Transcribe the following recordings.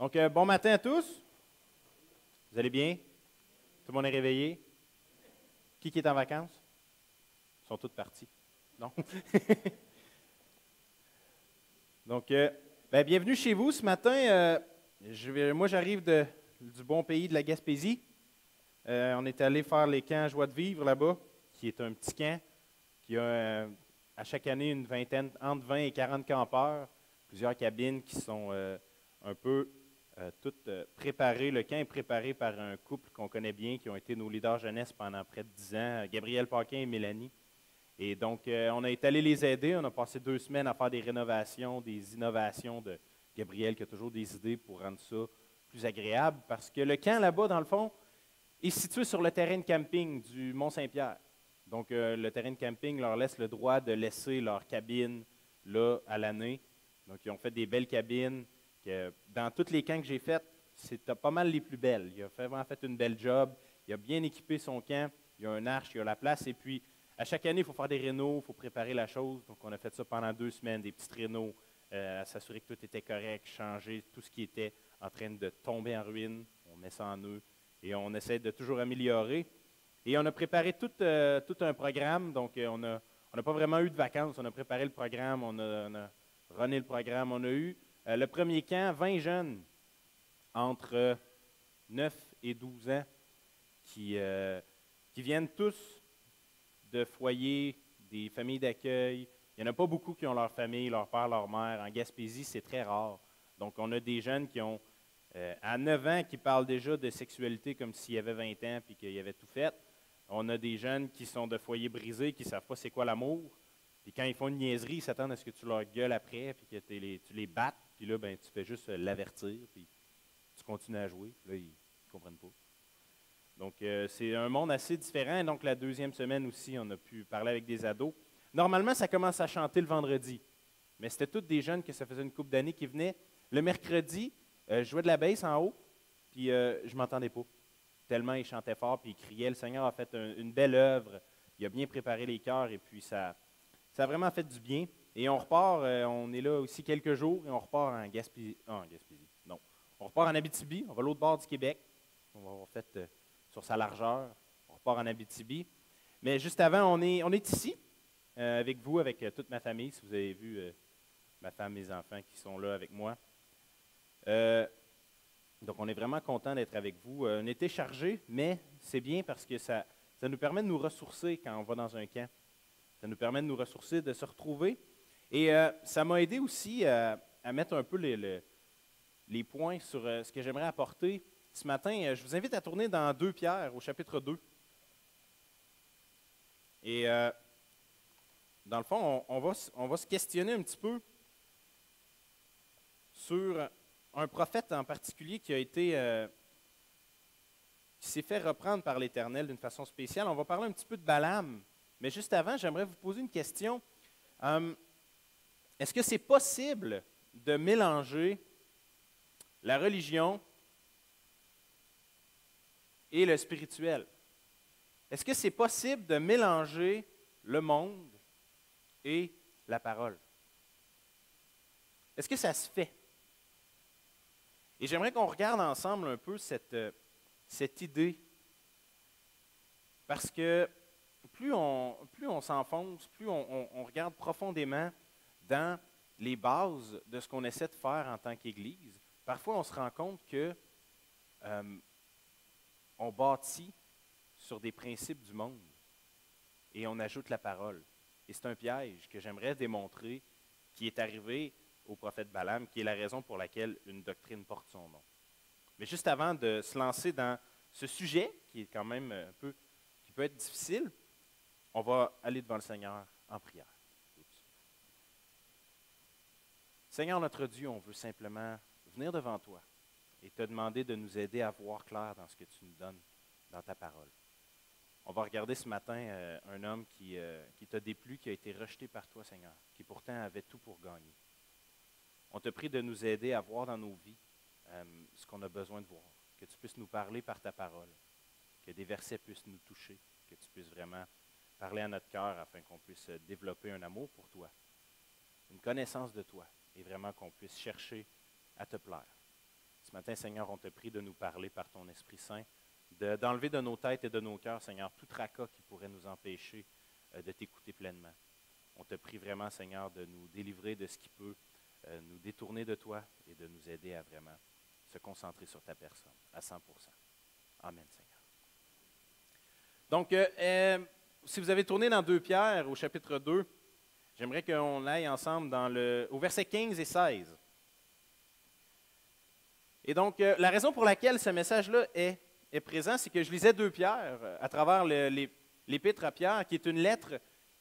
Donc, bon matin à tous. Vous allez bien? Tout le monde est réveillé? Qui est en vacances? Ils sont tous partis. Non? Donc, bienvenue chez vous ce matin. Moi, j'arrive du bon pays de la Gaspésie. On est allé faire les camps Joie de vivre là-bas, qui est un petit camp qui a à chaque année une vingtaine, entre 20 et 40 campeurs, plusieurs cabines qui sont un peu toutes préparées. Le camp est préparé par un couple qu'on connaît bien, qui ont été nos leaders jeunesse pendant près de 10 ans, Gabriel Paquin et Mélanie. Et donc, on a été allé les aider. On a passé 2 semaines à faire des rénovations, des innovations de Gabriel, qui a toujours des idées pour rendre ça plus agréable. Parce que le camp, là-bas, dans le fond, est situé sur le terrain de camping du Mont-Saint-Pierre. Donc, le terrain de camping leur laisse le droit de laisser leur cabine là à l'année. Donc, ils ont fait des belles cabines. Dans tous les camps que j'ai faits, c'était pas mal les plus belles. Il a vraiment fait une belle job. Il a bien équipé son camp. Il y a un arche, il y a la place. Et puis, à chaque année, il faut faire des rénaux, il faut préparer la chose. Donc, on a fait ça pendant 2 semaines, des petites rénaux, à s'assurer que tout était correct, changer tout ce qui était en train de tomber en ruine. On met ça en eux et on essaie de toujours améliorer. Et on a préparé tout un programme. Donc, on n'a pas vraiment eu de vacances. On a préparé le programme, on a runné le programme. On a eu le premier camp, 20 jeunes entre 9 et 12 ans qui viennent tous de foyers, des familles d'accueil. Il n'y en a pas beaucoup qui ont leur famille, leur père, leur mère. En Gaspésie, c'est très rare. Donc, on a des jeunes qui ont, à 9 ans, qui parlent déjà de sexualité comme s'il avait 20 ans et qu'ils avaient tout fait. On a des jeunes qui sont de foyers brisés, qui ne savent pas c'est quoi l'amour. Puis quand ils font une niaiserie, ils s'attendent à ce que tu leur gueules après, puis que tu les battes. Puis là, ben, tu fais juste l'avertir, puis tu continues à jouer. Là, ils ne comprennent pas. Donc, c'est un monde assez différent. Donc, la 2e semaine aussi, on a pu parler avec des ados. Normalement, ça commence à chanter le vendredi. Mais c'était tous des jeunes que ça faisait une couple d'années qui venaient. Le mercredi, je jouais de la basse en haut, puis je ne m'entendais pas. Tellement ils chantaient fort, puis ils criaient. Le Seigneur a fait une belle œuvre. Il a bien préparé les cœurs, et puis ça a vraiment fait du bien. Et on repart, on est là aussi quelques jours, et on repart en Gaspésie. En Gaspésie, non. On repart en Abitibi, on va à l'autre bord du Québec. On va avoir fait sur sa largeur. On repart en Abitibi. Mais juste avant, on est ici, avec vous, avec toute ma famille, si vous avez vu ma femme, mes enfants qui sont là avec moi. Donc, on est vraiment content d'être avec vous. On était chargé, mais c'est bien parce que ça nous permet de nous ressourcer quand on va dans un camp. Ça nous permet de nous ressourcer, de se retrouver. Et ça m'a aidé aussi à mettre un peu les points sur ce que j'aimerais apporter. Ce matin, je vous invite à tourner dans 2 Pierre, au chapitre 2. Et dans le fond, on va se questionner un petit peu sur un prophète en particulier qui s'est fait reprendre par l'Éternel d'une façon spéciale. On va parler un petit peu de Balaam. Mais juste avant, j'aimerais vous poser une question. Est-ce que c'est possible de mélanger la religion et le spirituel? Est-ce que c'est possible de mélanger le monde et la parole? Est-ce que ça se fait? Et j'aimerais qu'on regarde ensemble un peu cette idée. Parce que plus on s'enfonce, plus on regarde profondément dans les bases de ce qu'on essaie de faire en tant qu'Église, parfois on se rend compte que on bâtit sur des principes du monde et on ajoute la parole. Et c'est un piège que j'aimerais démontrer qui est arrivé au prophète Balaam, qui est la raison pour laquelle une doctrine porte son nom. Mais juste avant de se lancer dans ce sujet, qui est quand même qui peut être difficile, on va aller devant le Seigneur en prière. Seigneur notre Dieu, on veut simplement venir devant toi et te demander de nous aider à voir clair dans ce que tu nous donnes dans ta parole. On va regarder ce matin un homme qui t'a déplu, qui a été rejeté par toi, Seigneur, qui pourtant avait tout pour gagner. On te prie de nous aider à voir dans nos vies ce qu'on a besoin de voir, que tu puisses nous parler par ta parole, que des versets puissent nous toucher, que tu puisses vraiment parler à notre cœur afin qu'on puisse développer un amour pour toi, une connaissance de toi, et vraiment qu'on puisse chercher à te plaire. Ce matin, Seigneur, on te prie de nous parler par ton Esprit Saint, d'enlever de nos têtes et de nos cœurs, Seigneur, tout tracas qui pourrait nous empêcher de t'écouter pleinement. On te prie vraiment, Seigneur, de nous délivrer de ce qui peut nous détourner de toi et de nous aider à vraiment se concentrer sur ta personne à 100%. Amen, Seigneur. Donc, si vous avez tourné dans 2 Pierre, au chapitre 2, j'aimerais qu'on aille ensemble au verset 15 et 16. Et donc, la raison pour laquelle ce message-là est présent, c'est que je lisais 2 Pierre à travers l'épître à Pierre, qui est une lettre,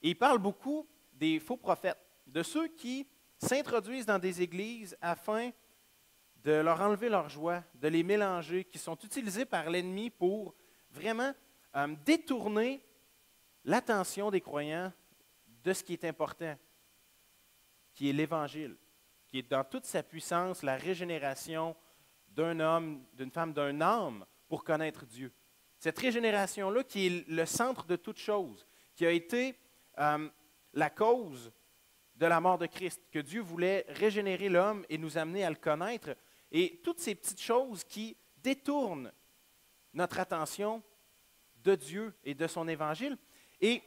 et il parle beaucoup des faux prophètes, de ceux qui s'introduisent dans des églises afin de leur enlever leur joie, de les mélanger, qui sont utilisés par l'ennemi pour vraiment détourner l'attention des croyants de ce qui est important, qui est l'Évangile, qui est dans toute sa puissance la régénération d'un homme, d'une femme, d'un âme pour connaître Dieu. Cette régénération-là qui est le centre de toute chose, qui a été la cause de la mort de Christ, que Dieu voulait régénérer l'homme et nous amener à le connaître, et toutes ces petites choses qui détournent notre attention de Dieu et de son Évangile. Et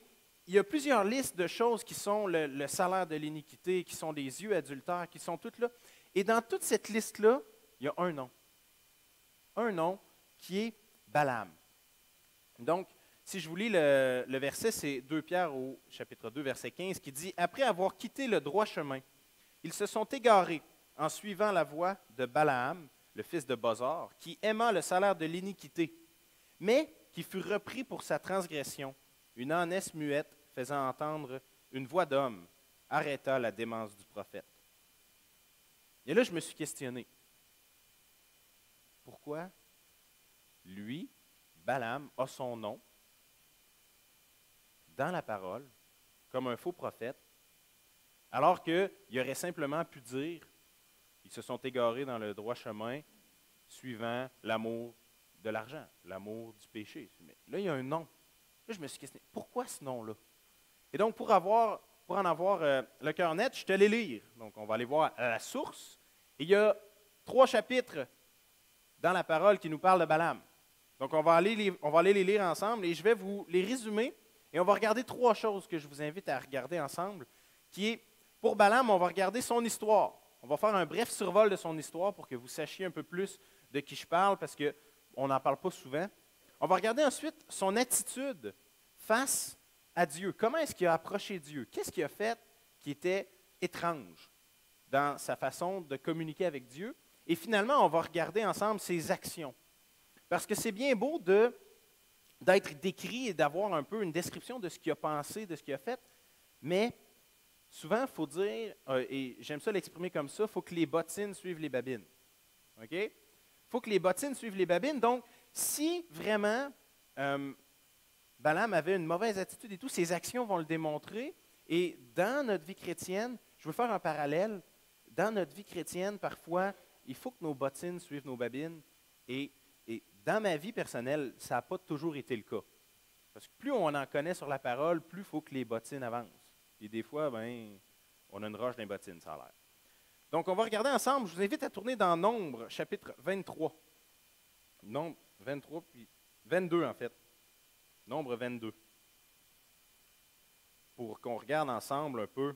il y a plusieurs listes de choses qui sont le salaire de l'iniquité, qui sont les yeux adultères, qui sont toutes là. Et dans toute cette liste-là, il y a un nom. Un nom qui est Balaam. Donc, si je vous lis le verset, c'est 2 Pierre au chapitre 2, verset 15, qui dit « Après avoir quitté le droit chemin, ils se sont égarés en suivant la voie de Balaam, le fils de Bosor, qui aima le salaire de l'iniquité, mais qui fut repris pour sa transgression. Une ânesse muette, faisant entendre une voix d'homme, arrêta la démence du prophète. » Et là, je me suis questionné. Pourquoi lui, Balaam, a son nom dans la parole comme un faux prophète, alors qu'il aurait simplement pu dire ils se sont égarés dans le droit chemin suivant l'amour de l'argent, l'amour du péché. Mais là, il y a un nom. Là, je me suis questionné, pourquoi ce nom-là? Et donc, pour en avoir le cœur net, je te les lire. Donc, on va aller voir à la source. Et il y a 3 chapitres dans la parole qui nous parlent de Balaam. Donc, on va aller les lire ensemble et je vais vous les résumer. Et on va regarder 3 choses que je vous invite à regarder ensemble, qui est, pour Balaam, on va regarder son histoire. On va faire un bref survol de son histoire pour que vous sachiez un peu plus de qui je parle, parce qu'on n'en parle pas souvent. On va regarder ensuite son attitude face à Dieu. Comment est-ce qu'il a approché Dieu? Qu'est-ce qu'il a fait qui était étrange dans sa façon de communiquer avec Dieu? Et finalement, on va regarder ensemble ses actions. Parce que c'est bien beau d'être décrit et d'avoir un peu une description de ce qu'il a pensé, de ce qu'il a fait, mais souvent, il faut dire, et j'aime ça l'exprimer comme ça, il faut que les bottines suivent les babines. OK? Il faut que les bottines suivent les babines. Donc, si vraiment Balaam avait une mauvaise attitude et tout, ses actions vont le démontrer. Et dans notre vie chrétienne, je veux faire un parallèle. Dans notre vie chrétienne, parfois, il faut que nos bottines suivent nos babines. Et dans ma vie personnelle, ça n'a pas toujours été le cas. Parce que plus on en connaît sur la parole, plus il faut que les bottines avancent. Et des fois, on a une roche dans les bottines, ça a l'air. Donc, on va regarder ensemble. Je vous invite à tourner dans Nombre, chapitre 23. Nombre 23, puis 22 en fait. Nombre 22. Pour qu'on regarde ensemble un peu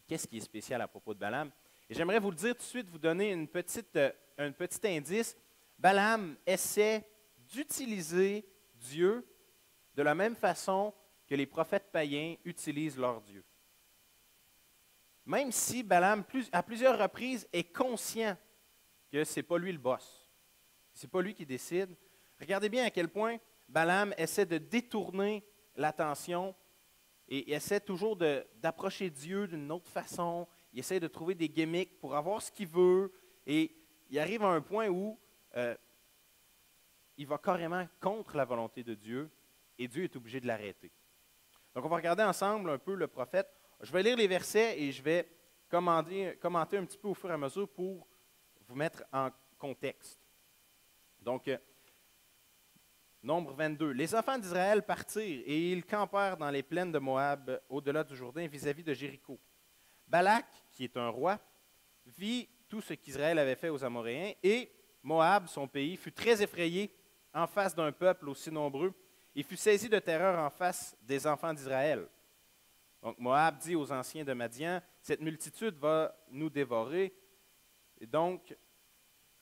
qu'est-ce qui est spécial à propos de Balaam. Et j'aimerais vous le dire tout de suite, vous donner un petit indice. Balaam essaie d'utiliser Dieu de la même façon que les prophètes païens utilisent leur Dieu. Même si Balaam, à plusieurs reprises, est conscient que ce n'est pas lui le boss, ce n'est pas lui qui décide, regardez bien à quel point Balaam essaie de détourner l'attention et essaie toujours d'approcher Dieu d'une autre façon. Il essaie de trouver des gimmicks pour avoir ce qu'il veut. Et il arrive à un point où il va carrément contre la volonté de Dieu et Dieu est obligé de l'arrêter. Donc, on va regarder ensemble un peu le prophète. Je vais lire les versets et je vais commenter un petit peu au fur et à mesure pour vous mettre en contexte. Donc, Nombre 22. Les enfants d'Israël partirent et ils campèrent dans les plaines de Moab, au-delà du Jourdain, vis-à-vis de Jéricho. Balak, qui est un roi, vit tout ce qu'Israël avait fait aux Amoréens, et Moab, son pays, fut très effrayé en face d'un peuple aussi nombreux, et fut saisi de terreur en face des enfants d'Israël. Donc Moab dit aux anciens de Madian, « Cette multitude va nous dévorer, et donc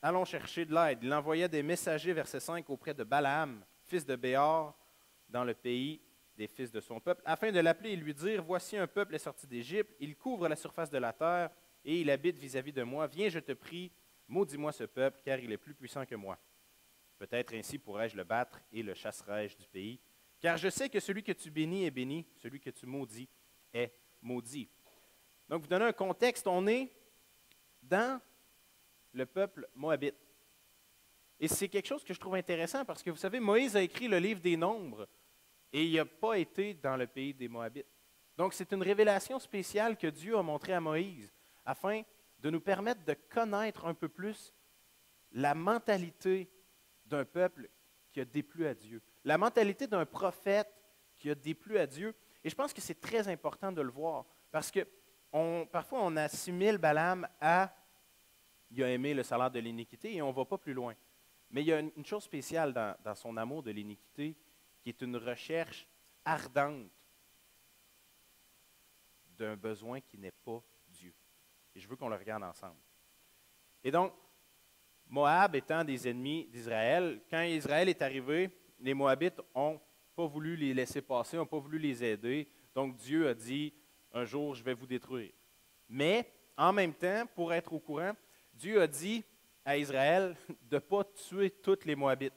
allons chercher de l'aide. » Il envoya des messagers, verset 5, auprès de Balaam, fils de Béor, dans le pays des fils de son peuple, afin de l'appeler et lui dire, « Voici un peuple est sorti d'Égypte, il couvre la surface de la terre, et il habite vis-à-vis de moi. Viens, je te prie, maudis-moi ce peuple, car il est plus puissant que moi. Peut-être ainsi pourrais-je le battre et le chasserai-je du pays. Car je sais que celui que tu bénis est béni, celui que tu maudis est maudit. » Donc, vous donnez un contexte, on est dans le peuple moabite. Et c'est quelque chose que je trouve intéressant parce que, vous savez, Moïse a écrit le livre des Nombres et il n'a pas été dans le pays des Moabites. Donc, c'est une révélation spéciale que Dieu a montrée à Moïse afin de nous permettre de connaître un peu plus la mentalité d'un peuple qui a déplu à Dieu, la mentalité d'un prophète qui a déplu à Dieu. Et je pense que c'est très important de le voir parce que parfois on assimile Balaam à « il a aimé le salaire de l'iniquité » et on ne va pas plus loin. Mais il y a une chose spéciale dans son amour de l'iniquité qui est une recherche ardente d'un besoin qui n'est pas Dieu. Et je veux qu'on le regarde ensemble. Et donc, Moab étant des ennemis d'Israël, quand Israël est arrivé, les Moabites n'ont pas voulu les laisser passer, n'ont pas voulu les aider. Donc Dieu a dit, un jour, je vais vous détruire. Mais, en même temps, pour être au courant, Dieu a dit à Israël de ne pas tuer tous les Moabites.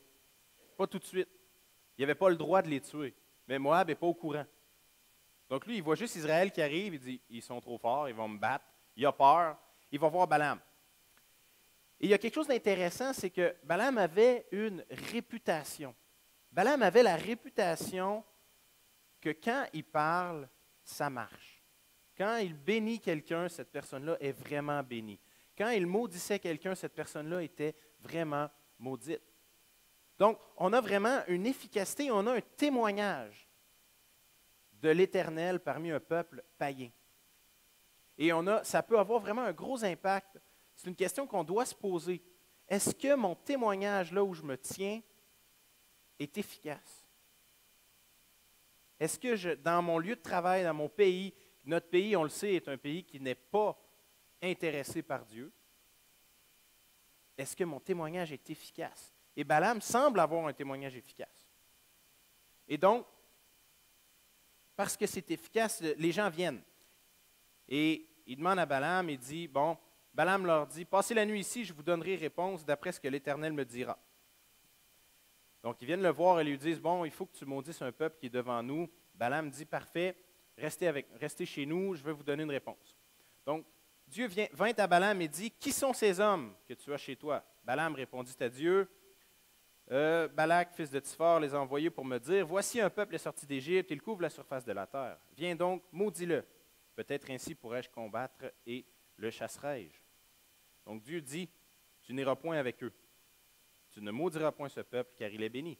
Pas tout de suite. Il n'avait pas le droit de les tuer. Mais Moab n'est pas au courant. Donc lui, il voit juste Israël qui arrive, il dit, ils sont trop forts, ils vont me battre. Il a peur, il va voir Balaam. Et il y a quelque chose d'intéressant, c'est que Balaam avait une réputation. Balaam avait la réputation que quand il parle, ça marche. Quand il bénit quelqu'un, cette personne-là est vraiment bénie. Quand il maudissait quelqu'un, cette personne-là était vraiment maudite. Donc, on a vraiment une efficacité, on a un témoignage de l'Éternel parmi un peuple païen. Et ça peut avoir vraiment un gros impact. C'est une question qu'on doit se poser. Est-ce que mon témoignage, là où je me tiens, est efficace? Est-ce que dans mon lieu de travail, dans mon pays, notre pays, on le sait, est un pays qui n'est pas intéressé par Dieu, est-ce que mon témoignage est efficace? Et Balaam semble avoir un témoignage efficace. Et donc, parce que c'est efficace, les gens viennent. Et il demande à Balaam, il dit, bon, Balaam leur dit, passez la nuit ici, je vous donnerai réponse d'après ce que l'Éternel me dira. Donc, ils viennent le voir et lui disent, bon, il faut que tu maudisses un peuple qui est devant nous. Balaam dit, parfait, restez chez nous, je vais vous donner une réponse. Donc, Dieu vint à Balaam et dit, qui sont ces hommes que tu as chez toi? Balaam répondit à Dieu, Balak, fils de Tsiphar, les a envoyés pour me dire, voici un peuple est sorti d'Égypte, il couvre la surface de la terre. Viens donc, maudis-le. Peut-être ainsi pourrais-je combattre et le chasserai-je. Donc Dieu dit, tu n'iras point avec eux. Tu ne maudiras point ce peuple, car il est béni.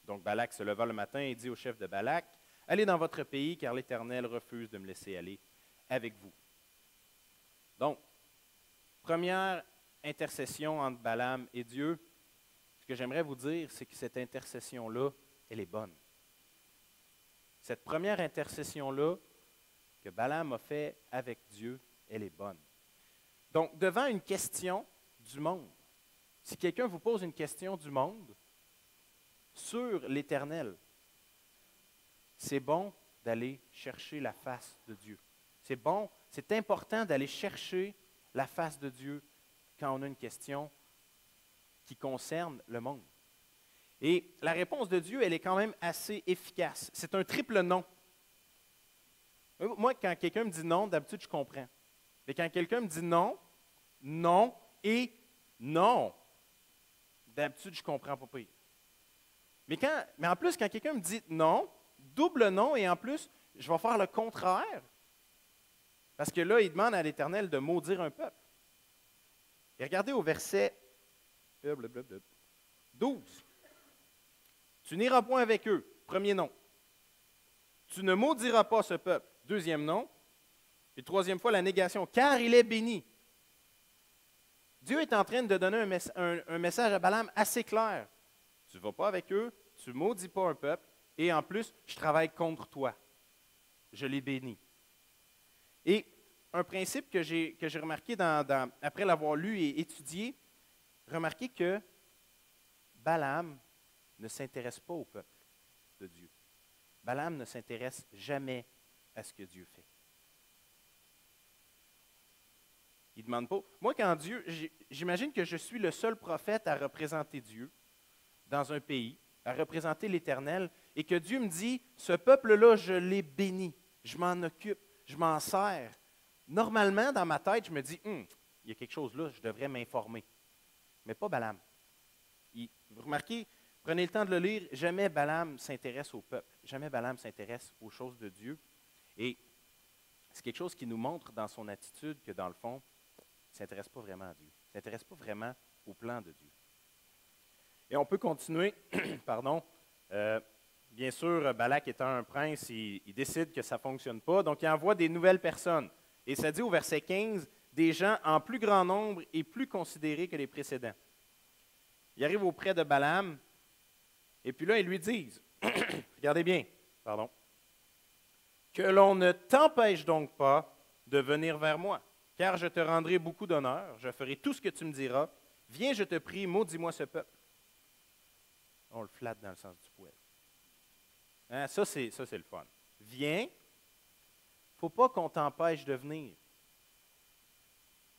Donc Balak se leva le matin et dit au chef de Balak, allez dans votre pays, car l'Éternel refuse de me laisser aller avec vous. Donc, première intercession entre Balaam et Dieu. Ce que j'aimerais vous dire, c'est que cette intercession-là, elle est bonne. Cette première intercession-là que Balaam a fait avec Dieu, elle est bonne. Donc, devant une question du monde, si quelqu'un vous pose une question du monde sur l'Éternel, c'est bon d'aller chercher la face de Dieu. C'est bon, c'est important d'aller chercher la face de Dieu quand on a une question qui concerne le monde. Et la réponse de Dieu, elle est quand même assez efficace. C'est un triple non. Moi, quand quelqu'un me dit non, d'habitude, je comprends. Mais quand quelqu'un me dit non, non et non, d'habitude, je ne comprends pas pire. Mais en plus, quand quelqu'un me dit non, double non, et en plus, je vais faire le contraire. Parce que là, il demande à l'Éternel de maudire un peuple. Et regardez au verset 12. Tu n'iras point avec eux. Premier non. Tu ne maudiras pas ce peuple. Deuxième non. Et troisième fois, la négation. Car il est béni. Dieu est en train de donner un message à Balaam assez clair. Tu ne vas pas avec eux, tu ne maudis pas un peuple, et en plus, je travaille contre toi. Je les bénis. Et un principe que j'ai remarqué après l'avoir lu et étudié, remarquez que Balaam ne s'intéresse pas au peuple de Dieu. Balaam ne s'intéresse jamais à ce que Dieu fait. Il ne demande pas. Moi, quand Dieu, j'imagine que je suis le seul prophète à représenter Dieu dans un pays, à représenter l'Éternel, et que Dieu me dit, ce peuple-là, je l'ai béni, je m'en occupe, je m'en sers. Normalement, dans ma tête, je me dis, il y a quelque chose là, je devrais m'informer. Mais pas Balaam. Vous remarquez, prenez le temps de le lire, jamais Balaam s'intéresse au peuple, jamais Balaam s'intéresse aux choses de Dieu. Et c'est quelque chose qui nous montre dans son attitude que, dans le fond, il ne s'intéresse pas vraiment à Dieu. Il ne s'intéresse pas vraiment au plan de Dieu. Et on peut continuer, pardon. Bien sûr, Balak étant un prince, il décide que ça ne fonctionne pas, donc il envoie des nouvelles personnes. Et ça dit au verset 15, des gens en plus grand nombre et plus considérés que les précédents. Ils arrivent auprès de Balaam, et puis là, ils lui disent, regardez bien, pardon, que l'on ne t'empêche donc pas de venir vers moi, car je te rendrai beaucoup d'honneur, je ferai tout ce que tu me diras. Viens, je te prie, maudis-moi ce peuple. On le flatte dans le sens du poil. Hein, ça, c'est le fun. Viens, il ne faut pas qu'on t'empêche de venir.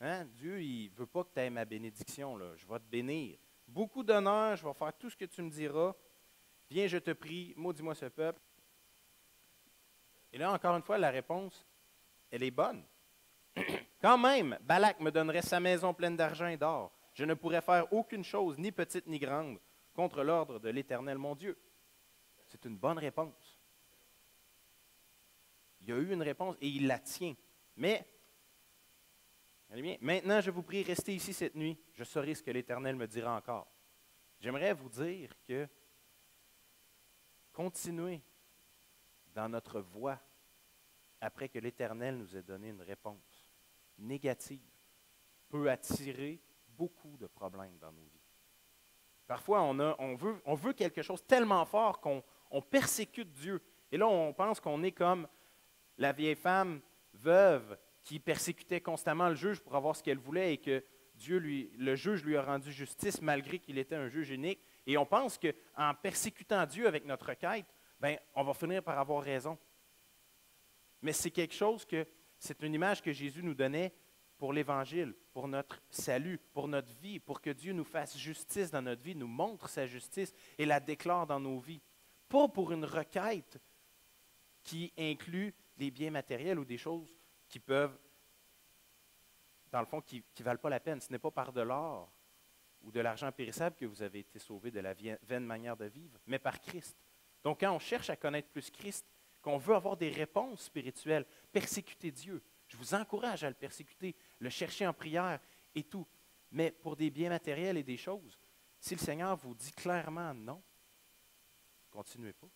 Hein? Dieu, il ne veut pas que tu aies ma bénédiction, là. Je vais te bénir. Beaucoup d'honneur, je vais faire tout ce que tu me diras. Viens, je te prie, maudis-moi ce peuple. Et là, encore une fois, la réponse, elle est bonne. Quand même, Balak me donnerait sa maison pleine d'argent et d'or. Je ne pourrais faire aucune chose, ni petite ni grande, contre l'ordre de l'Éternel, mon Dieu. C'est une bonne réponse. Il y a eu une réponse et il la tient. Mais, allez bien, maintenant, je vous prie, restez ici cette nuit. Je saurai ce que l'Éternel me dira encore. J'aimerais vous dire que continuer dans notre voie après que l'Éternel nous ait donné une réponse négative peut attirer beaucoup de problèmes dans nos vies. Parfois, on veut quelque chose tellement fort qu'on persécute Dieu. Et là, on pense qu'on est comme la vieille femme veuve qui persécutait constamment le juge pour avoir ce qu'elle voulait et que le juge lui a rendu justice malgré qu'il était un juge unique. Et on pense qu'en persécutant Dieu avec notre quête, on va finir par avoir raison. Mais c'est quelque chose c'est une image que Jésus nous donnait pour l'Évangile, pour notre salut, pour notre vie, pour que Dieu nous fasse justice dans notre vie, nous montre sa justice et la déclare dans nos vies. Pas pour une requête qui inclut des biens matériels ou des choses qui peuvent, dans le fond, qui ne valent pas la peine. Ce n'est pas par de l'or ou de l'argent périssable que vous avez été sauvés de la vaine manière de vivre, mais par Christ. Donc, quand on cherche à connaître plus Christ, qu'on veut avoir des réponses spirituelles, persécuter Dieu. Je vous encourage à le persécuter, le chercher en prière et tout. Mais pour des biens matériels et des choses, si le Seigneur vous dit clairement non, continuez pas.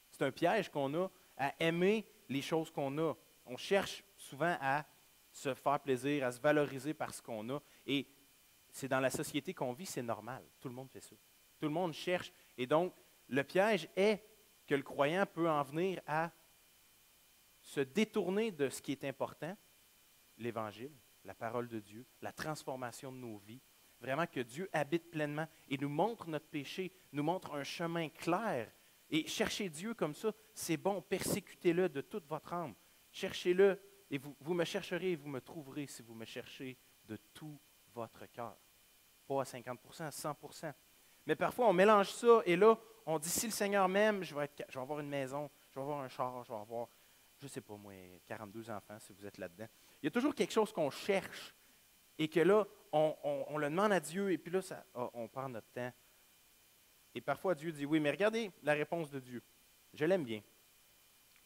C'est un piège qu'on a à aimer les choses qu'on a. On cherche souvent à se faire plaisir, à se valoriser par ce qu'on a. Et c'est dans la société qu'on vit, c'est normal. Tout le monde fait ça. Tout le monde cherche. Et donc, le piège est que le croyant peut en venir à se détourner de ce qui est important, l'Évangile, la parole de Dieu, la transformation de nos vies, vraiment que Dieu habite pleinement et nous montre notre péché, nous montre un chemin clair. Et chercher Dieu comme ça, c'est bon, persécutez-le de toute votre âme. Cherchez-le et vous me chercherez et vous me trouverez si vous me cherchez de tout votre cœur. Pas à 50%, à 100%. Mais parfois, on mélange ça et là, on dit, si le Seigneur m'aime, je vais avoir une maison, je vais avoir un char, je vais avoir, je ne sais pas moi, 42 enfants si vous êtes là-dedans. Il y a toujours quelque chose qu'on cherche et que là, on le demande à Dieu et puis là, on perd notre temps. Et parfois, Dieu dit, oui, mais regardez la réponse de Dieu. Je l'aime bien.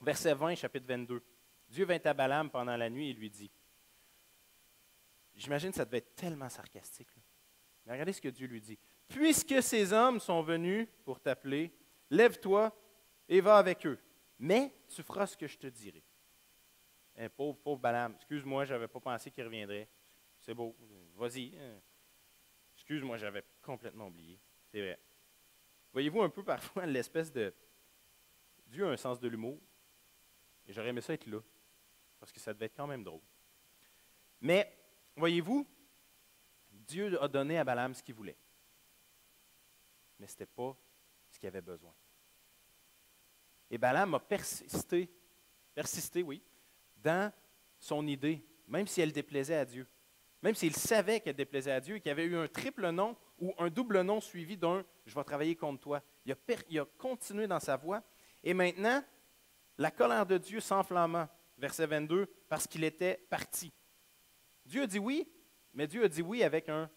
Verset 20, chapitre 22. Dieu vint à Balaam pendant la nuit et lui dit, j'imagine que ça devait être tellement sarcastique, là. Mais regardez ce que Dieu lui dit. Puisque ces hommes sont venus pour t'appeler, lève-toi et va avec eux. Mais tu feras ce que je te dirai. Pauvre Balaam, excuse-moi, je n'avais pas pensé qu'il reviendrait. c'est beau, vas-y. Excuse-moi, j'avais complètement oublié. C'est vrai. Voyez-vous un peu parfois l'espèce de... Dieu a un sens de l'humour, et j'aurais aimé ça être là, parce que ça devait être quand même drôle. Mais, voyez-vous, Dieu a donné à Balaam ce qu'il voulait. Mais ce n'était pas ce qu'il avait besoin. Et Balaam a persisté, oui, dans son idée, même si elle déplaisait à Dieu. Même s'il savait qu'elle déplaisait à Dieu et qu'il y avait eu un triple nom ou un double nom suivi d'un « je vais travailler contre toi ». Il a continué dans sa voie. Et maintenant, la colère de Dieu s'enflammant, verset 22, parce qu'il était parti. Dieu a dit oui, mais Dieu a dit oui avec un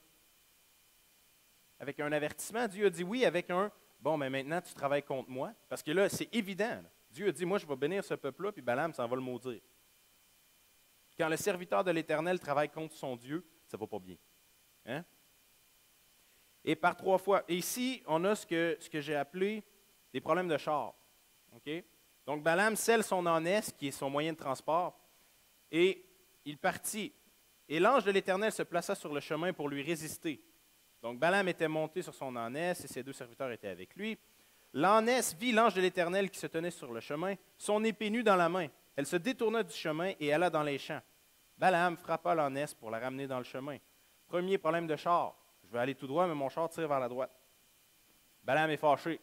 avertissement. Dieu a dit oui avec un « bon, mais maintenant tu travailles contre moi ». Parce que là, c'est évident. Là. Dieu a dit « moi, je vais bénir ce peuple-là », puis Balaam s'en va le maudire. Quand le serviteur de l'Éternel travaille contre son Dieu, ça ne va pas bien. Hein? Et par 3 fois. Et ici, on a ce que j'ai appelé des problèmes de char. Okay? Donc, Balaam scelle son ânesse, qui est son moyen de transport, et il partit. Et l'ange de l'Éternel se plaça sur le chemin pour lui résister. Donc, Balaam était monté sur son ânesse et ses 2 serviteurs étaient avec lui. L'ânesse vit l'ange de l'Éternel qui se tenait sur le chemin, son épée nue dans la main. Elle se détourna du chemin et alla dans les champs. Balaam frappa l'ânesse pour la ramener dans le chemin. Premier problème de char. Je vais aller tout droit, mais mon char tire vers la droite. Balaam est fâché.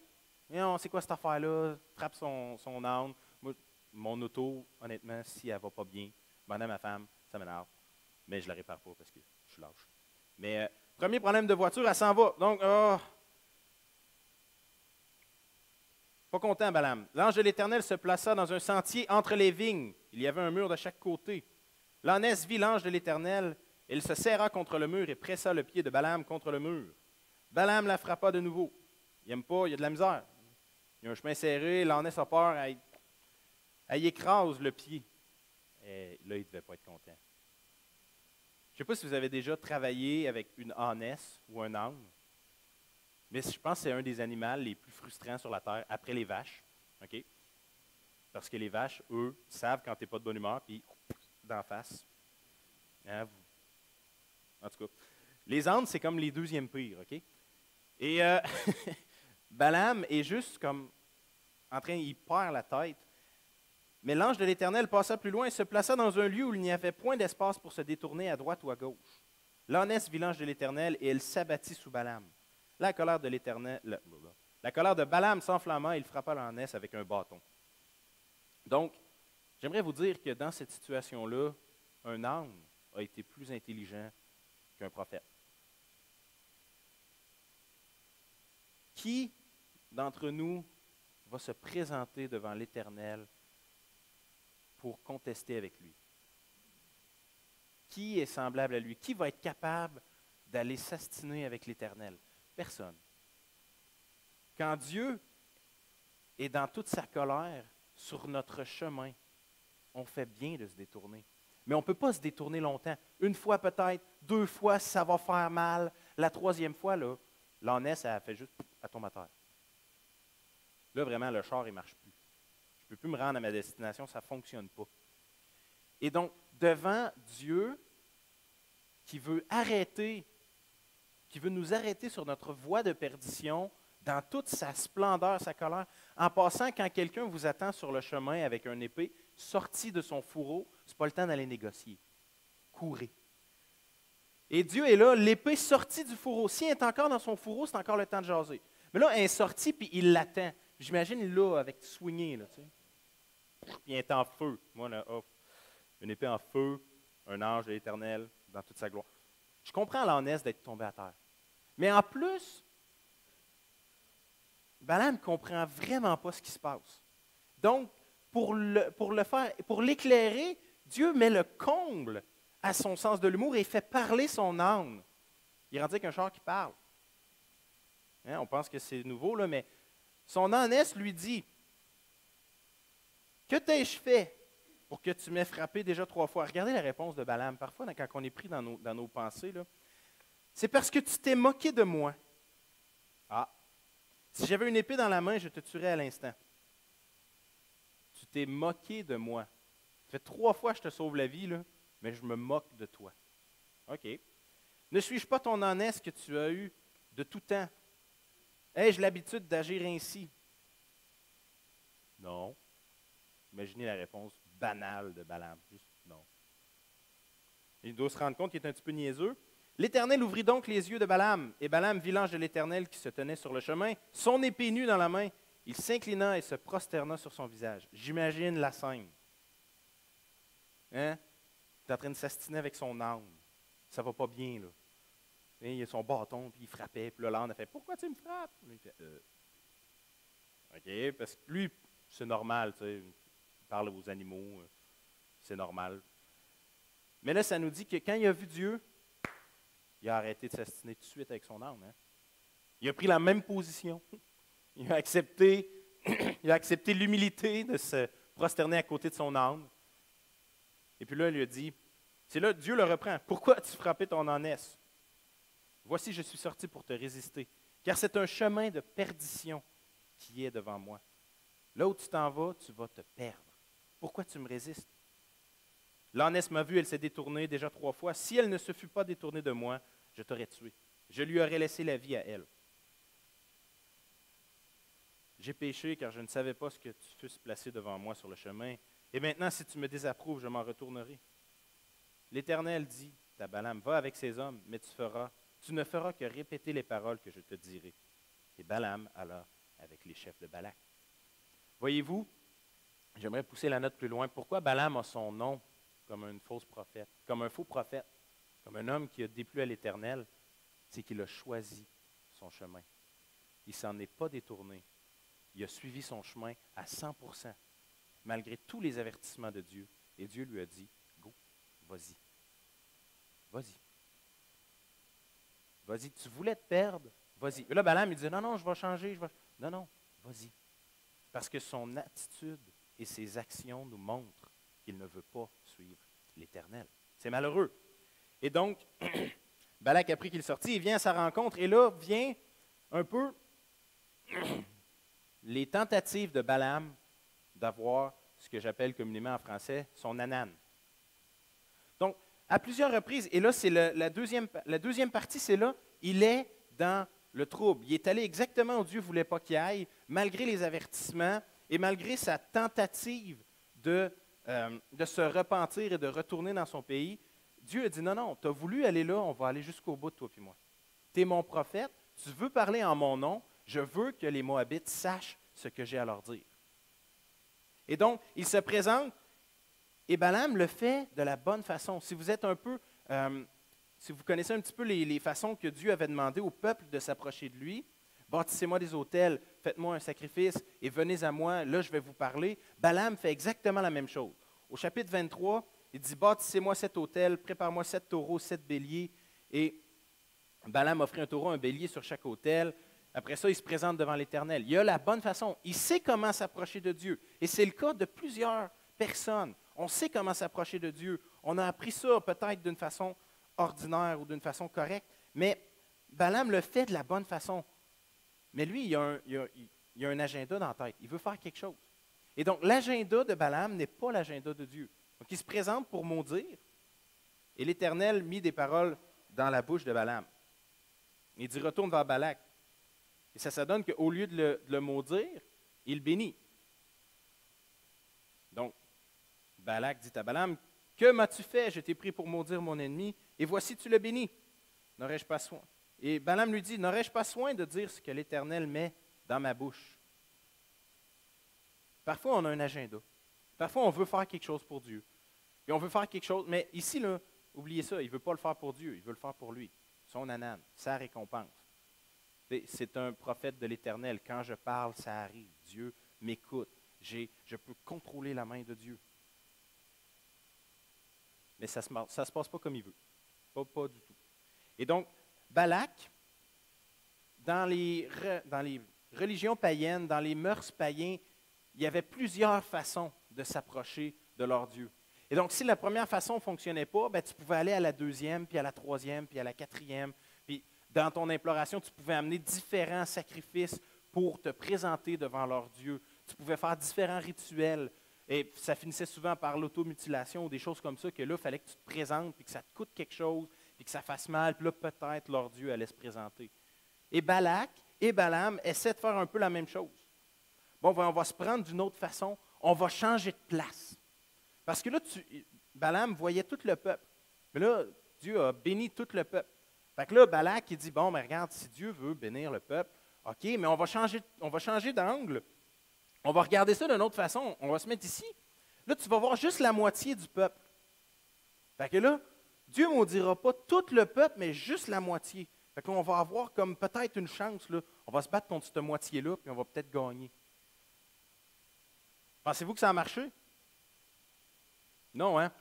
Non, c'est quoi cette affaire-là? Frappe son âne. Moi, mon auto, honnêtement, si elle ne va pas bien, demandez à ma femme, ça m'énerve. Mais je ne la répare pas parce que je suis lâche. Mais premier problème de voiture, elle s'en va. Donc, pas content, Balaam. L'ange de l'Éternel se plaça dans un sentier entre les vignes. Il y avait un mur de chaque côté. L'ânesse vit l'ange de l'Éternel. Il se serra contre le mur et pressa le pied de Balaam contre le mur. Balaam la frappa de nouveau. Il n'aime pas, il y a de la misère. Il y a un chemin serré, l'ânesse a peur, elle écrase le pied. Et là, il ne devait pas être content. Je ne sais pas si vous avez déjà travaillé avec une ânesse ou un âne, mais je pense que c'est un des animaux les plus frustrants sur la terre, après les vaches. Okay? Parce que les vaches, eux, savent quand tu n'es pas de bonne humeur, puis d'en face. Hein, en tout cas, les ânes, c'est comme les deuxièmes pires. OK? Et Balaam est juste comme en train, il perd la tête. Mais l'ange de l'Éternel passa plus loin et se plaça dans un lieu où il n'y avait point d'espace pour se détourner à droite ou à gauche. L'ânesse vit l'ange de l'Éternel et elle s'abattit sous Balaam. La colère de l'Éternel, la colère de Balaam s'enflamma et il frappa l'ânesse avec un bâton. Donc, j'aimerais vous dire que dans cette situation-là, un âne a été plus intelligent qu'un prophète. Qui d'entre nous va se présenter devant l'Éternel pour contester avec lui? Qui est semblable à lui? Qui va être capable d'aller s'astiner avec l'Éternel? Personne. Quand Dieu est dans toute sa colère sur notre chemin, on fait bien de se détourner. Mais on ne peut pas se détourner longtemps. Une fois peut-être, 2 fois, ça va faire mal. La 3e fois, là, l'ânesse, elle fait juste, elle tombe à terre. Là, vraiment, le char, il ne marche plus. Je ne peux plus me rendre à ma destination, ça ne fonctionne pas. Et donc, devant Dieu, qui veut nous arrêter sur notre voie de perdition, dans toute sa splendeur, sa colère, en passant, quand quelqu'un vous attend sur le chemin avec une épée, sorti de son fourreau, ce n'est pas le temps d'aller négocier. Courez. Et Dieu est là, l'épée sortie du fourreau. Si elle est encore dans son fourreau, c'est encore le temps de jaser. Mais là, elle est sortie, puis il l'attend. J'imagine là, avec swingé, là, tu sais. Puis il est en feu. Moi, là, une épée en feu, un ange de l'Éternel dans toute sa gloire. Je comprends l'ânesse d'être tombé à terre. Mais en plus, Balaam ne comprend vraiment pas ce qui se passe. Donc, pour l'éclairer, Dieu met le comble à son sens de l'humour et fait parler son âne. Il est rendu avec un char qui parle. Hein, on pense que c'est nouveau, là, mais son ânesse lui dit, « Que t'ai-je fait pour que tu m'aies frappé déjà 3 fois? » Regardez la réponse de Balaam. Parfois, quand on est pris dans nos pensées, là, c'est parce que tu t'es moqué de moi. Ah, si j'avais une épée dans la main, je te tuerais à l'instant. Tu t'es moqué de moi. Ça fait 3 fois que je te sauve la vie, là, mais je me moque de toi. OK. Ne suis-je pas ton ânesse que tu as eu de tout temps? Ai-je l'habitude d'agir ainsi? Non. Imaginez la réponse banale de Balaam. Juste non. Il doit se rendre compte qu'il est un petit peu niaiseux. L'Éternel ouvrit donc les yeux de Balaam, et Balaam vit l'ange de l'Éternel qui se tenait sur le chemin, son épée nue dans la main. Il s'inclina et se prosterna sur son visage. J'imagine la scène. Hein? Il est en train de s'astiner avec son âne. Ça va pas bien, là. Et il a son bâton, puis il frappait, puis là, l'âne a fait « Pourquoi tu me frappes? » Il fait « OK, parce que lui, c'est normal, tu sais, il parle aux animaux, c'est normal. » Mais là, ça nous dit que quand il a vu Dieu, il a arrêté de s'astiner tout de suite avec son âne. Hein? Il a pris la même position. Il a accepté, il a accepté l'humilité de se prosterner à côté de son âne. Et puis là, il lui a dit, c'est là, Dieu le reprend. « Pourquoi as-tu frappé ton ânesse? Voici, je suis sorti pour te résister, car c'est un chemin de perdition qui est devant moi. Là où tu t'en vas, tu vas te perdre. Pourquoi tu me résistes? L'ânesse m'a vu, elle s'est détournée déjà 3 fois. Si elle ne se fût pas détournée de moi, je t'aurais tué. Je lui aurais laissé la vie à elle. J'ai péché car je ne savais pas ce que tu fusses placé devant moi sur le chemin. Et maintenant, si tu me désapprouves, je m'en retournerai. L'Éternel dit à Balaam, va avec ces hommes, mais tu ne feras que répéter les paroles que je te dirai. Et Balaam alla avec les chefs de Balak. Voyez-vous, j'aimerais pousser la note plus loin. Pourquoi Balaam a son nom comme un faux prophète, comme un faux prophète, comme un homme qui a déplu à l'Éternel? C'est qu'il a choisi son chemin. Il ne s'en est pas détourné. Il a suivi son chemin à 100%, malgré tous les avertissements de Dieu. Et Dieu lui a dit, go, vas-y. Vas-y. Vas-y, tu voulais te perdre, vas-y. Et là, Balaam, il dit, non, je vais changer. Non, vas-y. Parce que son attitude et ses actions nous montrent qu'il ne veut pas suivre l'Éternel. C'est malheureux. Et donc, Balak, après qu'il est sorti, il vient à sa rencontre. Et là, vient un peu les tentatives de Balaam d'avoir ce que j'appelle communément en français son anane. Donc, à plusieurs reprises, et là, c'est la deuxième partie, c'est là, il est dans le trouble. Il est allé exactement où Dieu ne voulait pas qu'il aille, malgré les avertissements et malgré sa tentative de se repentir et de retourner dans son pays. Dieu a dit, non, tu as voulu aller là, on va aller jusqu'au bout de toi et moi. Tu es mon prophète, tu veux parler en mon nom, je veux que les Moabites sachent ce que j'ai à leur dire. Et donc, il se présente, et Balaam le fait de la bonne façon. Si vous êtes un peu, si vous connaissez un petit peu les façons que Dieu avait demandé au peuple de s'approcher de lui, bâtissez-moi des autels, faites-moi un sacrifice et venez à moi, là je vais vous parler. Balaam fait exactement la même chose. Au chapitre 23, il dit, bâtissez-moi 7 autels, prépare-moi 7 taureaux, 7 béliers. Et Balaam offrit un taureau, un bélier sur chaque autel. Après ça, il se présente devant l'Éternel. Il a la bonne façon. Il sait comment s'approcher de Dieu. Et c'est le cas de plusieurs personnes. On sait comment s'approcher de Dieu. On a appris ça peut-être d'une façon ordinaire ou d'une façon correcte, mais Balaam le fait de la bonne façon. Mais lui, il a un agenda dans la tête. Il veut faire quelque chose. Et donc, l'agenda de Balaam n'est pas l'agenda de Dieu. Donc, il se présente pour maudire. Et l'Éternel mit des paroles dans la bouche de Balaam. Il dit, retourne vers Balak. Et ça donne qu'au lieu de le maudire, il bénit. Donc, Balak dit à Balaam, que m'as-tu fait? Je t'ai pris pour maudire mon ennemi, et voici tu le bénis. N'aurais-je pas soin? Et Balaam lui dit, n'aurais-je pas soin de dire ce que l'Éternel met dans ma bouche? Parfois, on a un agenda. Parfois, on veut faire quelque chose pour Dieu. Et on veut faire quelque chose, mais ici, là, oubliez ça, il ne veut pas le faire pour Dieu, il veut le faire pour lui. Son anane, sa récompense. C'est un prophète de l'Éternel. Quand je parle, ça arrive. Dieu m'écoute. Je peux contrôler la main de Dieu. Mais ça ne se passe pas comme il veut. Pas du tout. Et donc, Balak, dans les religions païennes, dans les mœurs païens, il y avait plusieurs façons de s'approcher de leur Dieu. Et donc, si la première façon ne fonctionnait pas, ben, tu pouvais aller à la deuxième, puis à la troisième, puis à la quatrième. Puis, dans ton imploration, tu pouvais amener différents sacrifices pour te présenter devant leur Dieu. Tu pouvais faire différents rituels. Et ça finissait souvent par l'automutilation ou des choses comme ça, que là, il fallait que tu te présentes, puis que ça te coûte quelque chose, puis que ça fasse mal, puis là, peut-être leur Dieu allait se présenter. Et Balak et Balaam essaient de faire un peu la même chose. Bon, on va se prendre d'une autre façon, on va changer de place. Parce que là, Balaam voyait tout le peuple. Mais là, Dieu a béni tout le peuple. Fait que là, Balak, il dit, bon, mais regarde, si Dieu veut bénir le peuple, OK, mais on va changer d'angle. On va regarder ça d'une autre façon. On va se mettre ici. Là, tu vas voir juste la moitié du peuple. Fait que là, Dieu ne maudira pas tout le peuple, mais juste la moitié. Fait que là, on va avoir comme peut-être une chance. Là. On va se battre contre cette moitié-là, puis on va peut-être gagner. Pensez-vous que ça a marché? Non, hein?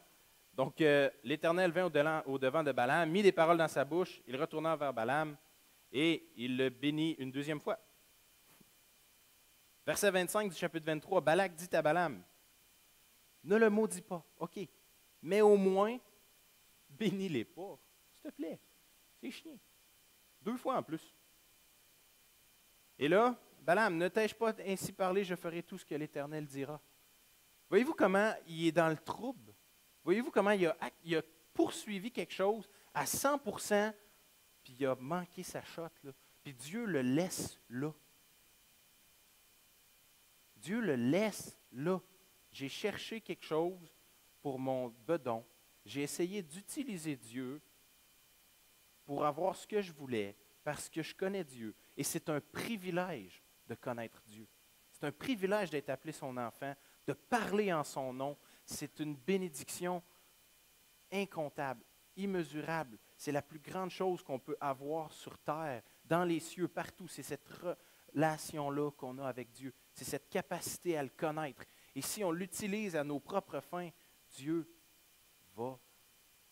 Donc, l'Éternel vint au-devant de Balaam, mit des paroles dans sa bouche, il retourna vers Balaam et il le bénit une deuxième fois. Verset 25 du chapitre 23, Balak dit à Balaam, ne le maudis pas, OK, mais au moins, bénis-les pas, s'il te plaît, c'est chiant. 2 fois en plus. Et là, Balaam, ne t'ai-je pas ainsi parlé, je ferai tout ce que l'Éternel dira. Voyez-vous comment il est dans le trouble? Voyez-vous comment il a poursuivi quelque chose à 100%, puis il a manqué sa shot, là. Puis Dieu le laisse là. Dieu le laisse là. J'ai cherché quelque chose pour mon bedon. J'ai essayé d'utiliser Dieu pour avoir ce que je voulais, parce que je connais Dieu. Et c'est un privilège de connaître Dieu. C'est un privilège d'être appelé son enfant, de parler en son nom. C'est une bénédiction incontable, immesurable. C'est la plus grande chose qu'on peut avoir sur terre, dans les cieux, partout. C'est cette relation-là qu'on a avec Dieu. C'est cette capacité à le connaître. Et si on l'utilise à nos propres fins, Dieu va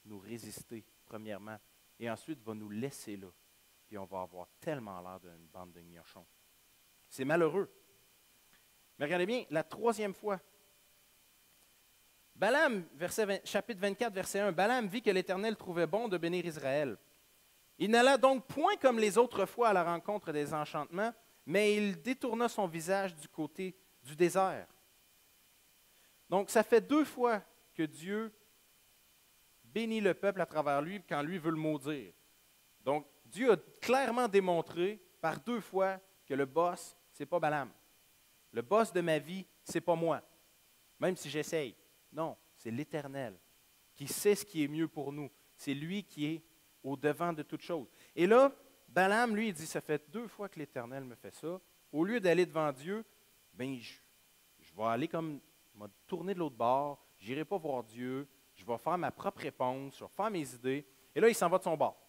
nous résister, premièrement, et ensuite va nous laisser là. Puis on va avoir tellement l'air d'une bande de gnochons. C'est malheureux. Mais regardez bien, la troisième fois, Balaam, chapitre 24, verset 1, Balaam vit que l'Éternel trouvait bon de bénir Israël. Il n'alla donc point comme les autres fois à la rencontre des enchantements, mais il détourna son visage du côté du désert. Donc, ça fait 2 fois que Dieu bénit le peuple à travers lui quand lui veut le maudire. Donc, Dieu a clairement démontré par 2 fois que le boss, ce n'est pas Balaam. Le boss de ma vie, ce n'est pas moi, même si j'essaye. Non, c'est l'Éternel qui sait ce qui est mieux pour nous. C'est lui qui est au-devant de toute chose. Et là, Balaam, lui, il dit, ça fait 2 fois que l'Éternel me fait ça. Au lieu d'aller devant Dieu, ben, je vais aller comme, je vais tourner de l'autre bord, je n'irai pas voir Dieu, je vais faire ma propre réponse, je vais faire mes idées. Et là, il s'en va de son bord.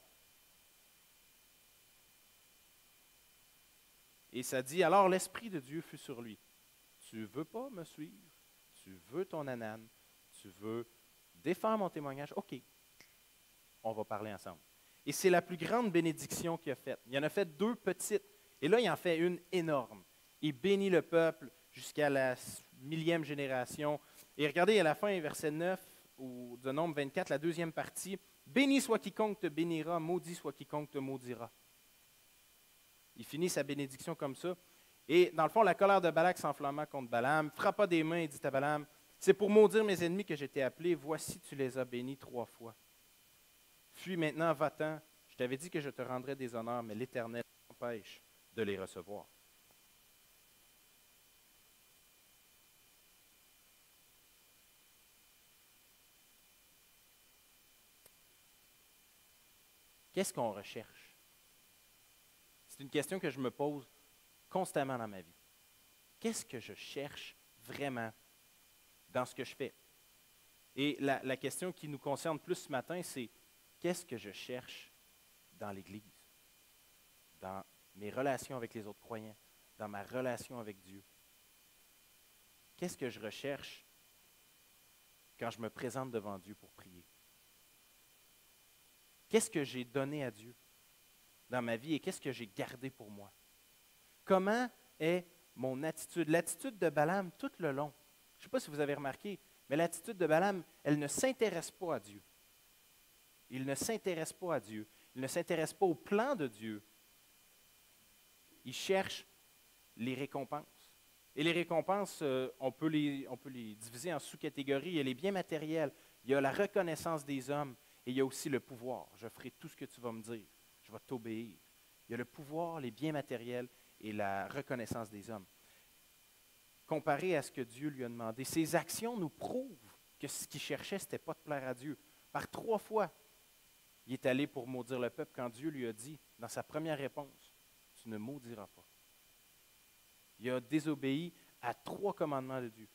Et ça dit, alors l'Esprit de Dieu fut sur lui. Tu ne veux pas me suivre? Tu veux ton anane? Tu veux défendre mon témoignage? OK, on va parler ensemble. Et c'est la plus grande bénédiction qu'il a faite. Il en a fait 2 petites, et là, il en fait une énorme. Il bénit le peuple jusqu'à la 1000e génération. Et regardez à la fin, verset 9, ou de Nombre 24, la 2e partie, « Béni soit quiconque te bénira, maudit soit quiconque te maudira. » Il finit sa bénédiction comme ça. Et dans le fond, la colère de Balak s'enflamma contre Balaam, frappa des mains et dit à Balaam, « C'est pour maudire mes ennemis que j'ai été appelé, voici tu les as bénis 3 fois. Fuis maintenant, va-t'en, je t'avais dit que je te rendrais des honneurs, mais l'Éternel t'empêche de les recevoir. » Qu'est-ce qu'on recherche? C'est une question que je me pose constamment dans ma vie. Qu'est-ce que je cherche vraiment dans ce que je fais? Et la question qui nous concerne plus ce matin, c'est qu'est-ce que je cherche dans l'Église, dans mes relations avec les autres croyants, dans ma relation avec Dieu? Qu'est-ce que je recherche quand je me présente devant Dieu pour prier? Qu'est-ce que j'ai donné à Dieu dans ma vie et qu'est-ce que j'ai gardé pour moi? Comment est mon attitude? L'attitude de Balaam tout le long. Je ne sais pas si vous avez remarqué, mais l'attitude de Balaam, elle ne s'intéresse pas à Dieu. Il ne s'intéresse pas à Dieu. Il ne s'intéresse pas au plan de Dieu. Il cherche les récompenses. Et les récompenses, on peut les diviser en sous-catégories. Il y a les biens matériels, il y a la reconnaissance des hommes, Et il y a aussi le pouvoir. Je ferai tout ce que tu vas me dire. Je vais t'obéir. Il y a le pouvoir, les biens matériels et la reconnaissance des hommes. Comparé à ce que Dieu lui a demandé, ses actions nous prouvent que ce qu'il cherchait, ce n'était pas de plaire à Dieu. Par 3 fois, il est allé pour maudire le peuple quand Dieu lui a dit, dans sa première réponse, « Tu ne maudiras pas ». Il a désobéi à 3 commandements de Dieu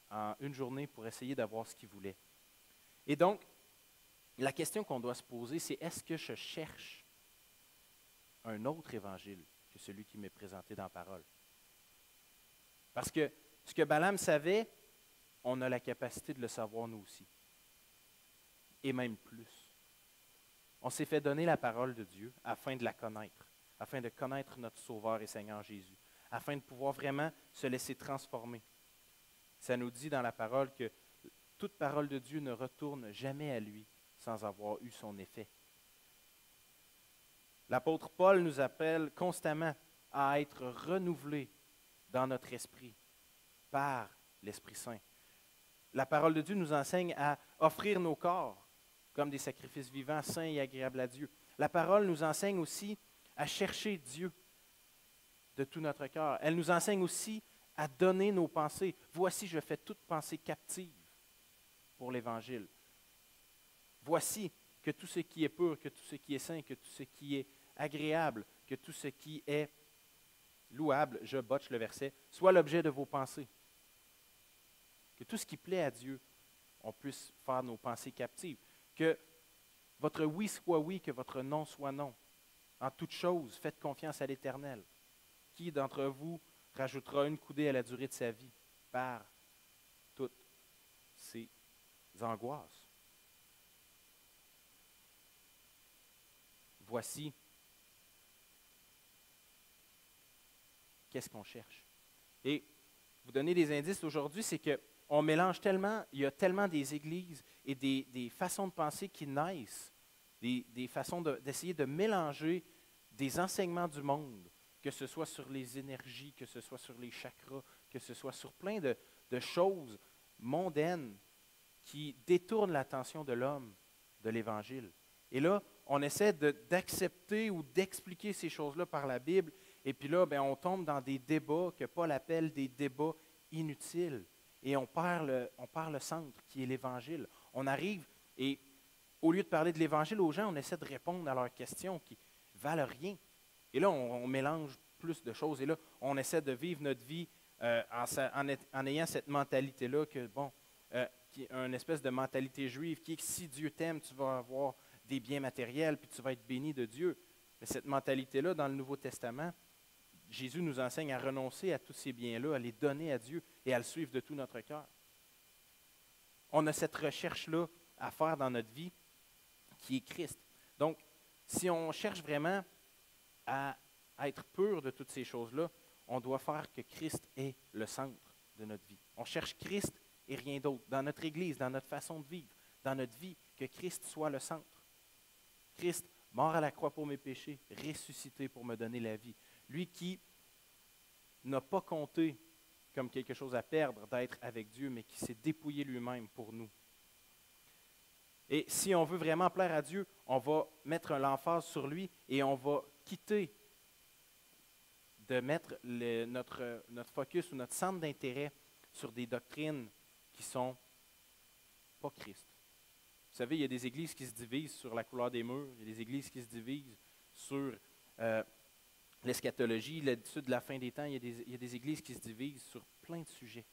en une journée pour essayer d'avoir ce qu'il voulait. Et donc, la question qu'on doit se poser, c'est est-ce que je cherche un autre évangile que celui qui m'est présenté dans la parole? Parce que ce que Balaam savait, on a la capacité de le savoir nous aussi. Et même plus. On s'est fait donner la parole de Dieu afin de la connaître, afin de connaître notre Sauveur et Seigneur Jésus, afin de pouvoir vraiment se laisser transformer. Ça nous dit dans la parole que toute parole de Dieu ne retourne jamais à lui sans avoir eu son effet. L'apôtre Paul nous appelle constamment à être renouvelés dans notre esprit par l'Esprit Saint. La parole de Dieu nous enseigne à offrir nos corps comme des sacrifices vivants, saints et agréables à Dieu. La parole nous enseigne aussi à chercher Dieu de tout notre cœur. Elle nous enseigne aussi à donner nos pensées. Voici, je fais toute pensée captive pour l'Évangile. Voici que tout ce qui est pur, que tout ce qui est saint, que tout ce qui est agréable, que tout ce qui est louable, je botche le verset, soit l'objet de vos pensées. Que tout ce qui plaît à Dieu, on puisse faire nos pensées captives. Que votre oui soit oui, que votre non soit non. En toute chose, faites confiance à l'Éternel. Qui d'entre vous rajoutera une coudée à la durée de sa vie par toutes ses angoisses? Voici, qu'est-ce qu'on cherche? Et vous donner des indices aujourd'hui, c'est qu'on mélange tellement, il y a tellement des églises et des façons de penser qui naissent, des façons d'essayer de mélanger des enseignements du monde, que ce soit sur les énergies, que ce soit sur les chakras, que ce soit sur plein de choses mondaines qui détournent l'attention de l'homme de l'Évangile. Et là, on essaie d'accepter ou d'expliquer ces choses-là par la Bible, et puis là, on tombe dans des débats que Paul appelle des débats inutiles. Et on perd le centre, qui est l'Évangile. On arrive, et au lieu de parler de l'Évangile aux gens, on essaie de répondre à leurs questions qui ne valent rien. Et là, on mélange plus de choses. Et là, on essaie de vivre notre vie en ayant cette mentalité-là, qui est une espèce de mentalité juive, qui est que si Dieu t'aime, tu vas avoir des biens matériels, puis tu vas être béni de Dieu. Mais cette mentalité-là, dans le Nouveau Testament, Jésus nous enseigne à renoncer à tous ces biens-là, à les donner à Dieu et à le suivre de tout notre cœur. On a cette recherche-là à faire dans notre vie qui est Christ. Donc, si on cherche vraiment à être pur de toutes ces choses-là, on doit faire que Christ est le centre de notre vie. On cherche Christ et rien d'autre. Dans notre Église, dans notre façon de vivre, dans notre vie, que Christ soit le centre. Christ, mort à la croix pour mes péchés, ressuscité pour me donner la vie. Lui qui n'a pas compté comme quelque chose à perdre d'être avec Dieu, mais qui s'est dépouillé lui-même pour nous. Et si on veut vraiment plaire à Dieu, on va mettre l'emphase sur lui et on va quitter de mettre notre focus ou notre centre d'intérêt sur des doctrines qui ne sont pas Christ. Vous savez, il y a des églises qui se divisent sur la couleur des murs, il y a des églises qui se divisent sur l'eschatologie, l'étude de la fin des temps, il y a des églises qui se divisent sur plein de sujets.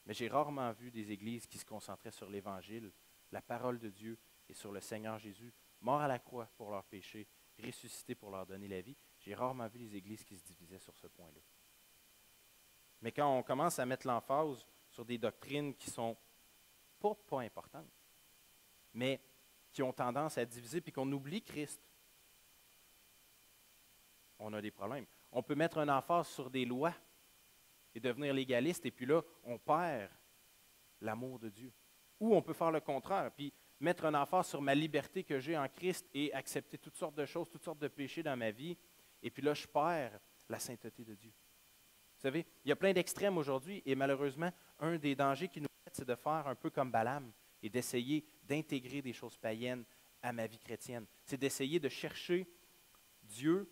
Mais j'ai rarement vu des églises qui se concentraient sur l'Évangile, la parole de Dieu et sur le Seigneur Jésus, mort à la croix pour leurs péchés, ressuscité pour leur donner la vie. J'ai rarement vu des églises qui se divisaient sur ce point-là. Mais quand on commence à mettre l'emphase sur des doctrines qui ne sont pas importantes, mais qui ont tendance à diviser puis qu'on oublie Christ, on a des problèmes. On peut mettre un emphase sur des lois et devenir légaliste, et puis là, on perd l'amour de Dieu. Ou on peut faire le contraire, puis mettre un emphase sur ma liberté que j'ai en Christ et accepter toutes sortes de choses, toutes sortes de péchés dans ma vie, et puis là, je perds la sainteté de Dieu. Vous savez, il y a plein d'extrêmes aujourd'hui, et malheureusement, un des dangers qui nous fait, c'est de faire un peu comme Balaam, et d'essayer d'intégrer des choses païennes à ma vie chrétienne. C'est d'essayer de chercher Dieu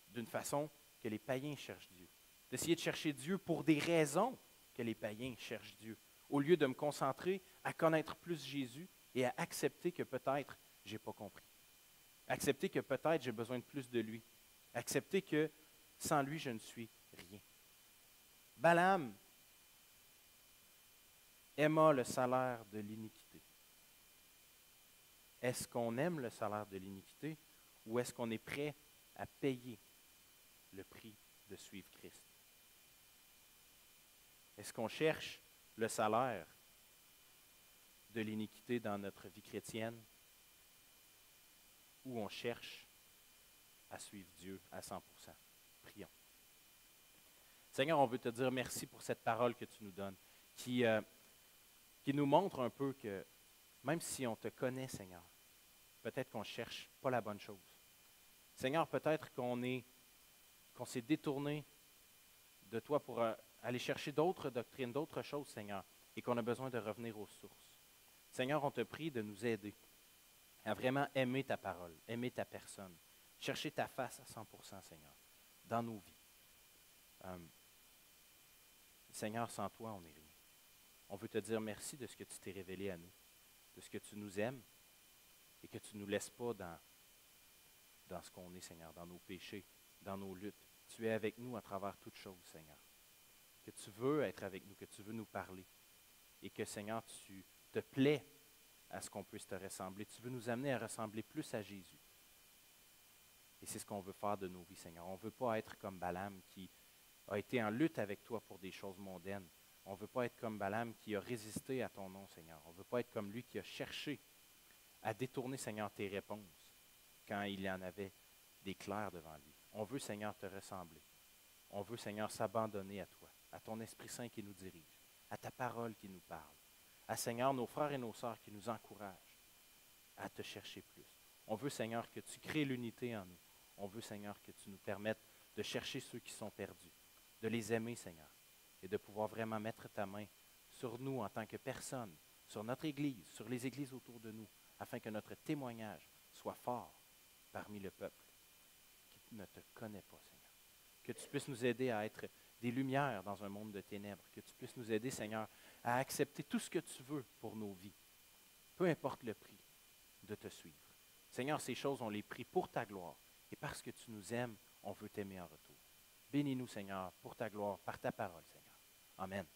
d'une façon que les païens cherchent Dieu. D'essayer de chercher Dieu pour des raisons que les païens cherchent Dieu, au lieu de me concentrer à connaître plus Jésus et à accepter que peut-être je n'ai pas compris. Accepter que peut-être j'ai besoin de plus de lui. Accepter que sans lui, je ne suis rien. Balaam aima le salaire de l'iniquité. Est-ce qu'on aime le salaire de l'iniquité ou est-ce qu'on est prêt à payer le prix de suivre Christ? Est-ce qu'on cherche le salaire de l'iniquité dans notre vie chrétienne ou on cherche à suivre Dieu à 100%? Prions. Seigneur, on veut te dire merci pour cette parole que tu nous donnes, qui nous montre un peu que même si on te connaît, Seigneur, peut-être qu'on ne cherche pas la bonne chose. Seigneur, peut-être qu'on s'est détourné de toi pour aller chercher d'autres doctrines, d'autres choses, Seigneur, et qu'on a besoin de revenir aux sources. Seigneur, on te prie de nous aider à vraiment aimer ta parole, aimer ta personne, chercher ta face à 100%, Seigneur, dans nos vies. Seigneur, sans toi, on n'est rien. On veut te dire merci de ce que tu t'es révélé à nous, de ce que tu nous aimes et que tu ne nous laisses pas dans ce qu'on est, Seigneur, dans nos péchés, dans nos luttes. Tu es avec nous à travers toutes choses, Seigneur. Que tu veux être avec nous, que tu veux nous parler et que, Seigneur, tu te plais à ce qu'on puisse te ressembler. Tu veux nous amener à ressembler plus à Jésus. Et c'est ce qu'on veut faire de nos vies, Seigneur. On ne veut pas être comme Balaam qui a été en lutte avec toi pour des choses mondaines. On ne veut pas être comme Balaam qui a résisté à ton nom, Seigneur. On ne veut pas être comme lui qui a cherché à détourner, Seigneur, tes réponses quand il y en avait des clairs devant lui. On veut, Seigneur, te ressembler. On veut, Seigneur, s'abandonner à toi, à ton Esprit Saint qui nous dirige, à ta parole qui nous parle, à, Seigneur, nos frères et nos sœurs qui nous encouragent à te chercher plus. On veut, Seigneur, que tu crées l'unité en nous. On veut, Seigneur, que tu nous permettes de chercher ceux qui sont perdus, de les aimer, Seigneur, et de pouvoir vraiment mettre ta main sur nous en tant que personne, sur notre Église, sur les églises autour de nous, afin que notre témoignage soit fort parmi le peuple qui ne te connaît pas, Seigneur. Que tu puisses nous aider à être des lumières dans un monde de ténèbres, que tu puisses nous aider, Seigneur, à accepter tout ce que tu veux pour nos vies, peu importe le prix de te suivre. Seigneur, ces choses, on les prie pour ta gloire, et parce que tu nous aimes, on veut t'aimer en retour. Bénis-nous, Seigneur, pour ta gloire, par ta parole, Seigneur. Amen.